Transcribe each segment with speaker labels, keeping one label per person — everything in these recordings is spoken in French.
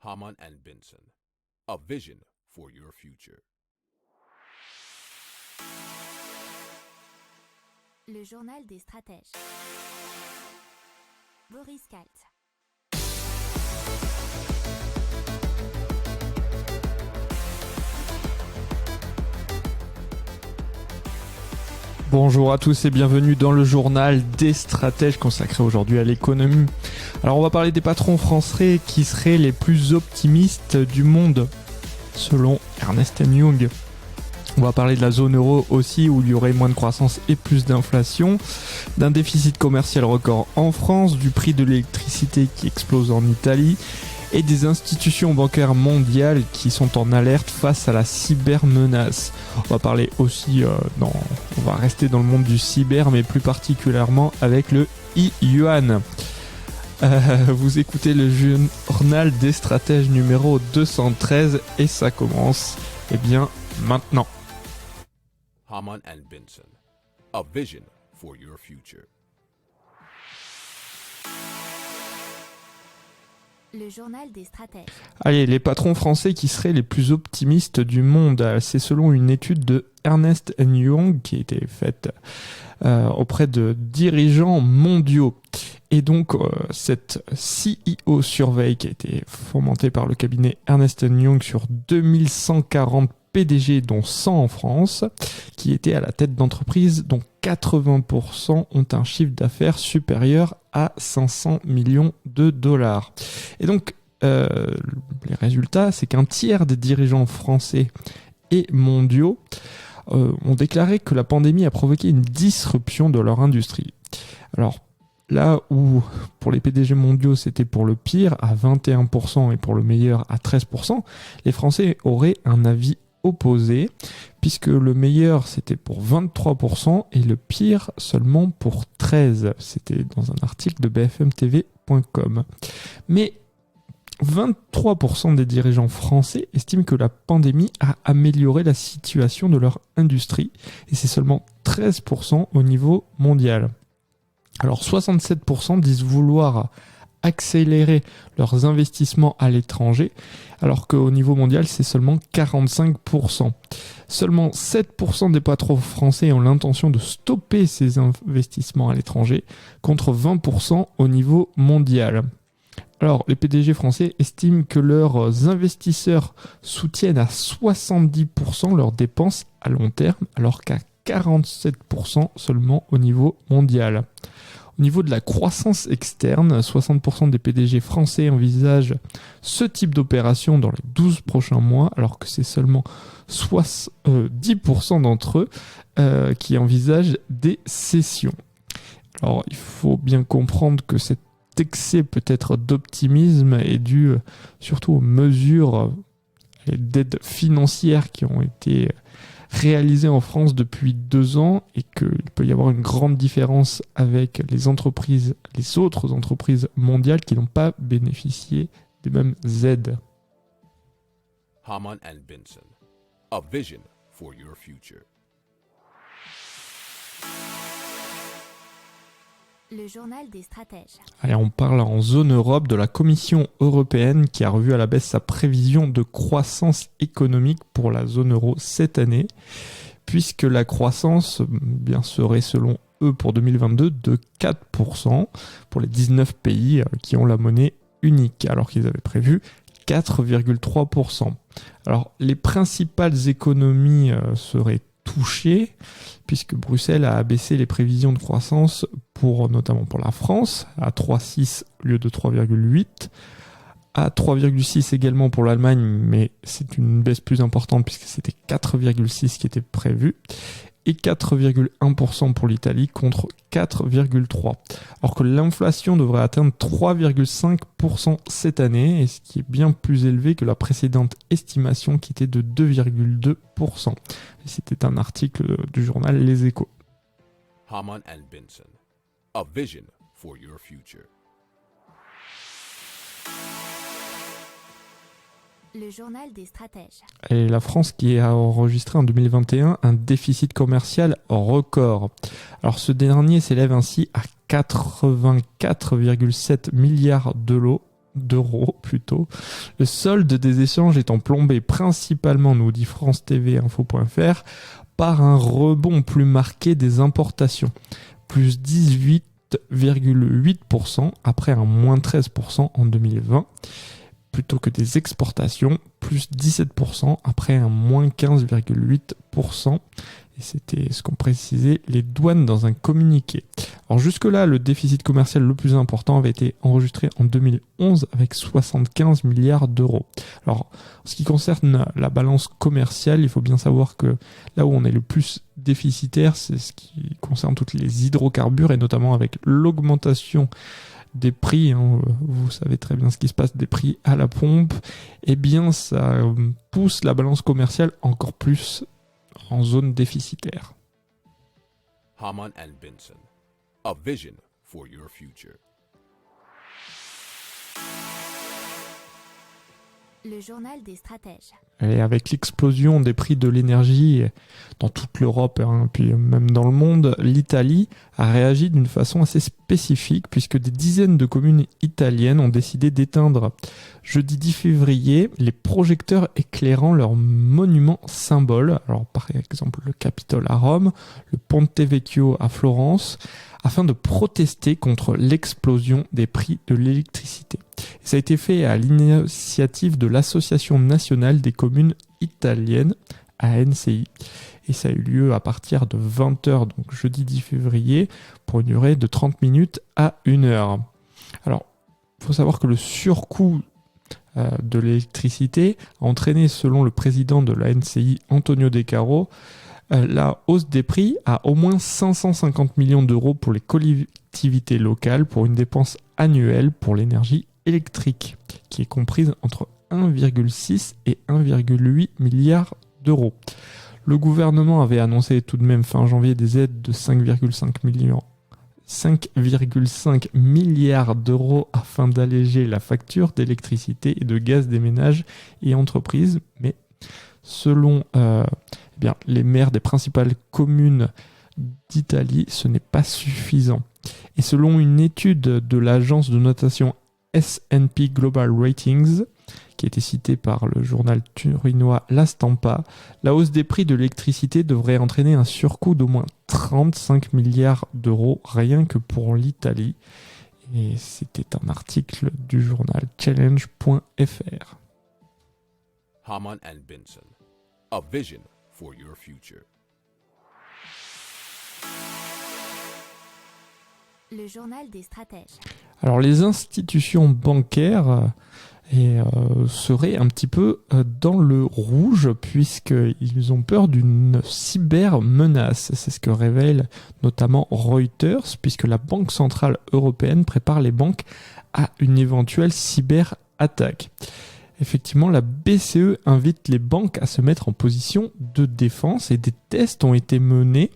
Speaker 1: Hamann and Benson, a vision for your future.
Speaker 2: Le journal des stratèges. Boris Kalt.
Speaker 3: Bonjour à tous et bienvenue dans le journal des stratèges consacré aujourd'hui à l'économie. Alors on va parler des patrons français qui seraient les plus optimistes du monde selon Ernst & Young. On va parler de la zone euro aussi où il y aurait moins de croissance et plus d'inflation, d'un déficit commercial record en France, du prix de l'électricité qui explose en Italie et des institutions bancaires mondiales qui sont en alerte face à la cybermenace. On va parler aussi, on va rester dans le monde du cyber, mais plus particulièrement avec le e-yuan. Vous écoutez le journal des stratèges numéro 213 et ça commence, maintenant.
Speaker 1: Hamann and Benson, a vision for your future.
Speaker 2: Le journal des stratèges.
Speaker 3: Allez, les patrons français qui seraient les plus optimistes du monde, c'est selon une étude de Ernst & Young qui a été faite auprès de dirigeants mondiaux. Et donc, cette CEO Survey qui a été fomentée par le cabinet Ernst & Young sur 2140 PDG, dont 100 en France, qui étaient à la tête d'entreprises dont 80% ont un chiffre d'affaires supérieur à 500 millions de dollars. Et donc, les résultats, c'est qu'un tiers des dirigeants français et mondiaux ont déclaré que la pandémie a provoqué une disruption de leur industrie. Alors, là où pour les PDG mondiaux c'était pour le pire à 21% et pour le meilleur à 13%, les Français auraient un avis opposé, puisque le meilleur c'était pour 23% et le pire seulement pour 13%. C'était dans un article de bfmtv.com. Mais 23% des dirigeants français estiment que la pandémie a amélioré la situation de leur industrie et c'est seulement 13% au niveau mondial. Alors 67% disent vouloir accélérer leurs investissements à l'étranger, alors qu'au niveau mondial, c'est seulement 45%. Seulement 7% des patrons français ont l'intention de stopper ces investissements à l'étranger, contre 20% au niveau mondial. Alors, les PDG français estiment que leurs investisseurs soutiennent à 70% leurs dépenses à long terme, alors qu'à 47% seulement au niveau mondial. Au niveau de la croissance externe, 60% des PDG français envisagent ce type d'opération dans les 12 prochains mois, alors que c'est seulement 10% d'entre eux qui envisagent des cessions. Alors, il faut bien comprendre que cet excès peut-être d'optimisme est dû surtout aux mesures d'aide financière qui ont été réalisé en France depuis 2 ans et qu'il peut y avoir une grande différence avec les autres entreprises mondiales qui n'ont pas bénéficié des mêmes aides.
Speaker 1: Hamann and Benson, a vision for your future.
Speaker 2: Le journal des stratèges.
Speaker 3: Allez, on parle en zone Europe de la Commission européenne qui a revu à la baisse sa prévision de croissance économique pour la zone euro cette année, puisque la croissance serait selon eux pour 2022 de 4% pour les 19 pays qui ont la monnaie unique, alors qu'ils avaient prévu 4,3%. Alors, les principales économies seraient touchées, puisque Bruxelles a abaissé les prévisions de croissance notamment pour la France, à 3,6 au lieu de 3,8, à 3,6 également pour l'Allemagne, mais c'est une baisse plus importante puisque c'était 4,6 qui était prévu, et 4,1% pour l'Italie contre 4,3%. Alors que l'inflation devrait atteindre 3,5% cette année, et ce qui est bien plus élevé que la précédente estimation qui était de 2,2%. Et c'était un article du journal Les Échos.
Speaker 1: Hamann and Benson, a vision for your future.
Speaker 2: Le journal des stratèges.
Speaker 3: Et la France qui a enregistré en 2021 un déficit commercial record. Alors ce dernier s'élève ainsi à 84,7 milliards d'euros d'euros plutôt. Le solde des échanges étant plombé principalement, nous dit France TV Info.fr, par un rebond plus marqué des importations, plus 18,8% après un moins 13% en 2020, plutôt que des exportations, plus 17% après un moins 15,8%. Et c'était ce qu'ont précisé les douanes dans un communiqué. Alors jusque-là, le déficit commercial le plus important avait été enregistré en 2011 avec 75 milliards d'euros. Alors, en ce qui concerne la balance commerciale, il faut bien savoir que là où on est le plus déficitaire, c'est ce qui concerne toutes les hydrocarbures et notamment avec l'augmentation des prix, hein, vous savez très bien ce qui se passe, des prix à la pompe, eh bien ça pousse la balance commerciale encore plus en zone déficitaire.
Speaker 1: Hamann and Benson, a vision for your future.
Speaker 2: Le journal des stratèges.
Speaker 3: Et avec l'explosion des prix de l'énergie dans toute l'Europe, hein, puis même dans le monde, l'Italie a réagi d'une façon assez spécifique puisque des dizaines de communes italiennes ont décidé d'éteindre jeudi 10 février les projecteurs éclairant leurs monuments symboles. Alors par exemple le Capitole à Rome, le Ponte Vecchio à Florence, afin de protester contre l'explosion des prix de l'électricité. Et ça a été fait à l'initiative de l'Association nationale des communes italiennes, ANCI. Et ça a eu lieu à partir de 20h, donc jeudi 10 février, pour une durée de 30 minutes à 1 heure. Alors, il faut savoir que le surcoût de l'électricité a entraîné, selon le président de l'ANCI, Antonio De Caro, la hausse des prix à au moins 550 millions d'euros pour les collectivités locales pour une dépense annuelle pour l'énergie électrique, qui est comprise entre 1,6 et 1,8 milliards d'euros. Le gouvernement avait annoncé tout de même fin janvier des aides de 5,5 milliards d'euros afin d'alléger la facture d'électricité et de gaz des ménages et entreprises, mais selon les maires des principales communes d'Italie, ce n'est pas suffisant. Et selon une étude de l'agence de notation S&P Global Ratings, qui a été citée par le journal turinois La Stampa, la hausse des prix de l'électricité devrait entraîner un surcoût d'au moins 35 milliards d'euros rien que pour l'Italie. Et c'était un article du journal Challenge.fr.
Speaker 1: Hamann and Benson, a vision for your future.
Speaker 2: Le journal des stratèges.
Speaker 3: Alors les institutions bancaires seraient un petit peu dans le rouge puisqu'ils ont peur d'une cybermenace. C'est ce que révèle notamment Reuters, puisque la Banque Centrale Européenne prépare les banques à une éventuelle cyberattaque. Effectivement, la BCE invite les banques à se mettre en position de défense et des tests ont été menés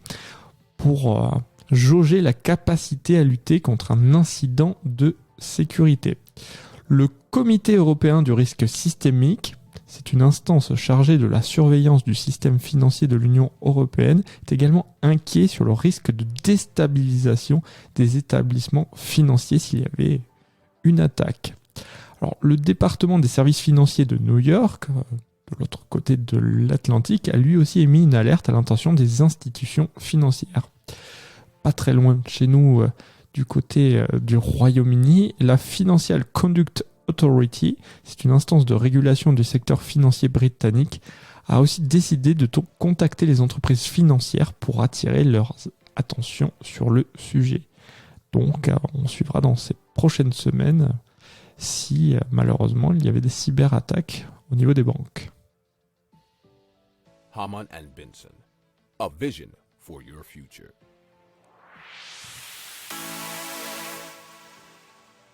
Speaker 3: pour jauger la capacité à lutter contre un incident de sécurité. Le Comité européen du risque systémique, c'est une instance chargée de la surveillance du système financier de l'Union européenne, est également inquiet sur le risque de déstabilisation des établissements financiers s'il y avait une attaque. Alors, le département des services financiers de New York, de l'autre côté de l'Atlantique, a lui aussi émis une alerte à l'intention des institutions financières. Pas très loin de chez nous, du côté du Royaume-Uni, la Financial Conduct Authority, c'est une instance de régulation du secteur financier britannique, a aussi décidé de contacter les entreprises financières pour attirer leur attention sur le sujet. Donc, on suivra dans ces prochaines semaines si malheureusement il y avait des cyberattaques au niveau des banques.
Speaker 1: Hamann and Benson, a vision for your future.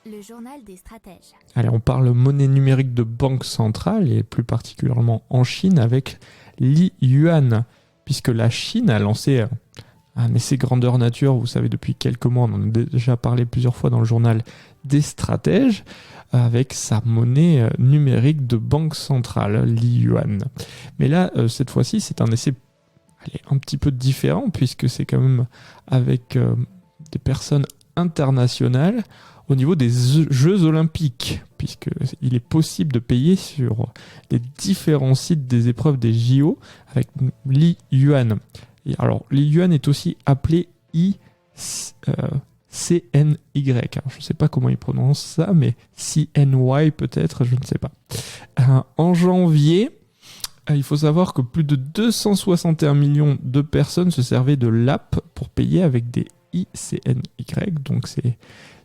Speaker 2: Le journal des stratèges.
Speaker 3: Allez, on parle monnaie numérique de banque centrale et plus particulièrement en Chine avec l'I-Yuan, puisque la Chine a lancé un essai grandeur nature, vous savez, depuis quelques mois, on en a déjà parlé plusieurs fois dans le journal des stratèges, avec sa monnaie numérique de banque centrale, l'I-Yuan. Mais là, cette fois-ci, c'est un essai un petit peu différent, puisque c'est quand même avec des personnes international au niveau des Jeux Olympiques, puisqu'il est possible de payer sur les différents sites des épreuves des JO avec l'e-yuan. Et alors, l'e-yuan est aussi appelé CNY. Alors, je ne sais pas comment ils prononcent ça, mais CNY peut-être, je ne sais pas. En janvier, il faut savoir que plus de 261 millions de personnes se servaient de l'app pour payer avec des ICNY, donc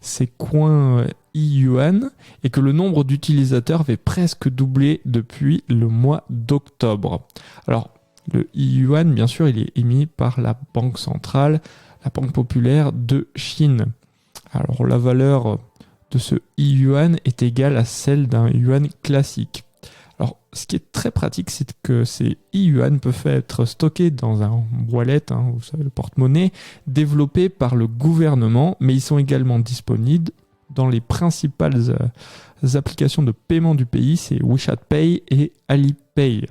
Speaker 3: ces coins e-yuan, et que le nombre d'utilisateurs avait presque doublé depuis le mois d'octobre. Alors, le e-yuan, bien sûr, il est émis par la Banque centrale, la Banque populaire de Chine. Alors, la valeur de ce e-yuan est égale à celle d'un yuan classique. Alors, ce qui est très pratique, c'est que ces e-yuan peuvent être stockés dans un wallet, vous savez, le porte-monnaie, développé par le gouvernement, mais ils sont également disponibles dans les principales applications de paiement du pays, c'est WeChat Pay et Alipay.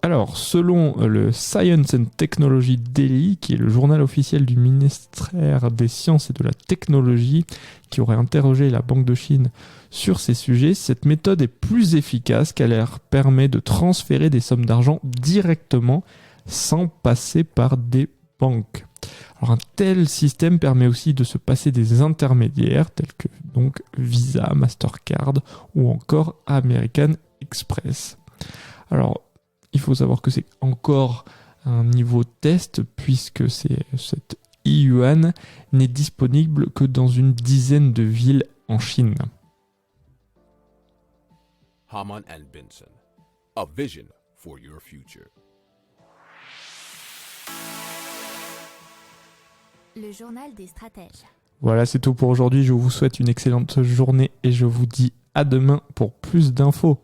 Speaker 3: Alors, selon le Science and Technology Daily, qui est le journal officiel du ministère des Sciences et de la Technologie, qui aurait interrogé la Banque de Chine sur ces sujets, cette méthode est plus efficace car elle permet de transférer des sommes d'argent directement sans passer par des banques. Alors, un tel système permet aussi de se passer des intermédiaires tels que donc Visa, Mastercard ou encore American Express. Alors, il faut savoir que c'est encore un niveau test puisque cette e-yuan n'est disponible que dans une dizaine de villes en Chine.
Speaker 1: Hamann and Benson, a vision for your future.
Speaker 2: Le journal des stratèges.
Speaker 3: Voilà, c'est tout pour aujourd'hui. Je vous souhaite une excellente journée et je vous dis à demain pour plus d'infos.